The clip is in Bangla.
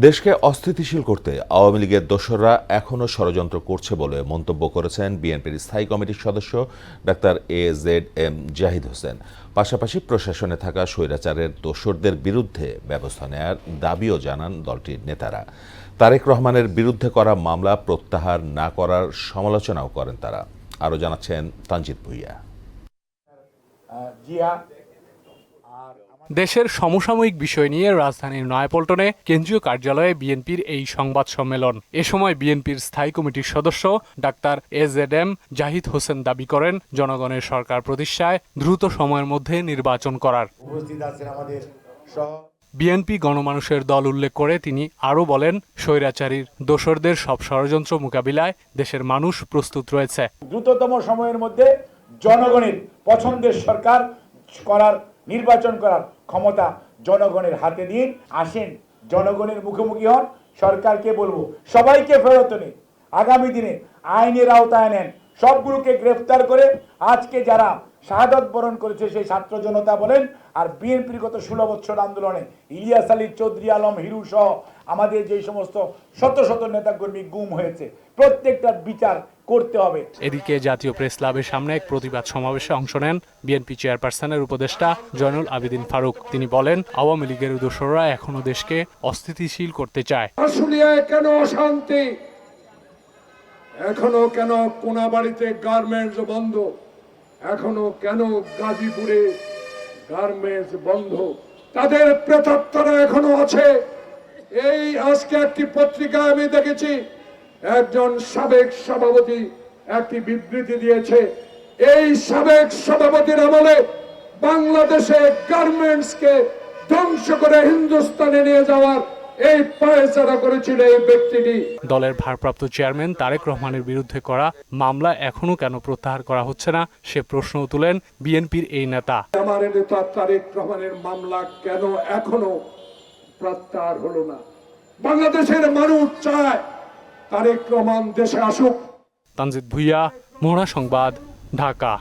দেশকে অস্থিতিশীল করতে আওয়ামী লীগের দোসররা এখনও ষড়যন্ত্র করছে বলে মন্তব্য করেছেন বিএনপির স্থায়ী কমিটির সদস্য ডাক্তার AZM জাহিদ হোসেন। পাশাপাশি প্রশাসনে থাকা স্বৈরাচারের দোসরদের বিরুদ্ধে ব্যবস্থা নেয়ার দাবিও জানান দলটির নেতারা। তারেক রহমানের বিরুদ্ধে করা মামলা প্রত্যাহার না করার সমালোচনাও করেন তারা। আরও জানাচ্ছেন তানজিদ ভুইয়া। দেশের সমসাময়িক বিষয় নিয়ে রাজধানীর নয়াপল্টনে কেন্দ্রীয় কার্যালয়ে বিএনপির এই সংবাদ সম্মেলন। এ সময় বিএনপির স্থায়ী কমিটির সদস্য ডাক্তার AZM জাহিদ হোসেন দাবি করেন, জনগণের সরকার প্রতিষ্ঠায় দ্রুত সময়ের মধ্যে নির্বাচন করার। বিএনপি গণমানুষের দল উল্লেখ করে তিনি আরও বলেন, স্বৈরাচারীর দোসরদের সব ষড়যন্ত্র মোকাবিলায় দেশের মানুষ প্রস্তুত রয়েছে। দ্রুততম সময়ের মধ্যে জনগণের পছন্দের সরকার করার, নির্বাচন করার ক্ষমতা জনগণের হাতে দিন। আসেন, জনগণের মুখোমুখি হন। সরকারকে বলবো, সবাইকে ফেরত নিন, আগামী দিনে আইনের আওতায় নেন, সবগুলোকে গ্রেফতার করে আজকে যারা শাহাদত বরণ করেছে সেই ছাত্র জনতা বলেন, আর বিএনপির গত 16 বছর আন্দোলনে ইলিয়াস আলী, চৌধুরী আলম, হিরু সহ আমাদের যে সমস্ত শত শত নেতাকর্মী গুম হয়েছে, প্রত্যেকটার বিচার করতে হবে। এদিকে জাতীয় প্রেস ক্লাবের সামনে এক প্রতিবাদ সমাবেশে অংশ নেন বিএনপি চেয়ারপারসনের উপদেষ্টা জয়নুল আবেদিন ফারুক। তিনি বলেন, আওয়ামী লীগের দোসররা এখনো দেশকে অস্থিতিশীল করতে চায়। আশুলিয়ায় কেন অশান্তি, এখনো কেন কোনাবাড়িতে গার্মেন্টস বন্ধ, এখনো কেন গাজীপুরে গার্মেন্টস বন্ধ, তাদের প্রেতাত্মারা এখনো আছে। এই আজকে একটি পত্রিকায় আমি দেখেছি একজন সাবেক সভাপতি একটি বিবৃতি দিয়েছে, এই সাবেক সভাপতির আমলে বাংলাদেশে গার্মেন্টসকে ধ্বংস করে হিন্দুস্তানে নিয়ে যাওয়ার এই পায়চারা করেছিল এই ব্যক্তিটি। দলের ভারপ্রাপ্ত চেয়ারম্যান তারেক রহমানের বিরুদ্ধে করা মামলা এখনো কেন প্রত্যাহার করা হচ্ছে না, সে প্রশ্ন তুলেন বিএনপির এই নেতা। আমার নেতা তারেক রহমানের মামলা কেন এখনো প্রত্যাহার হলো না? বাংলাদেশের মানুষ চায় তারেক রহমান দেশে আসুক। তানজিদ ভুইয়া, মোহনা সংবাদ, ঢাকা।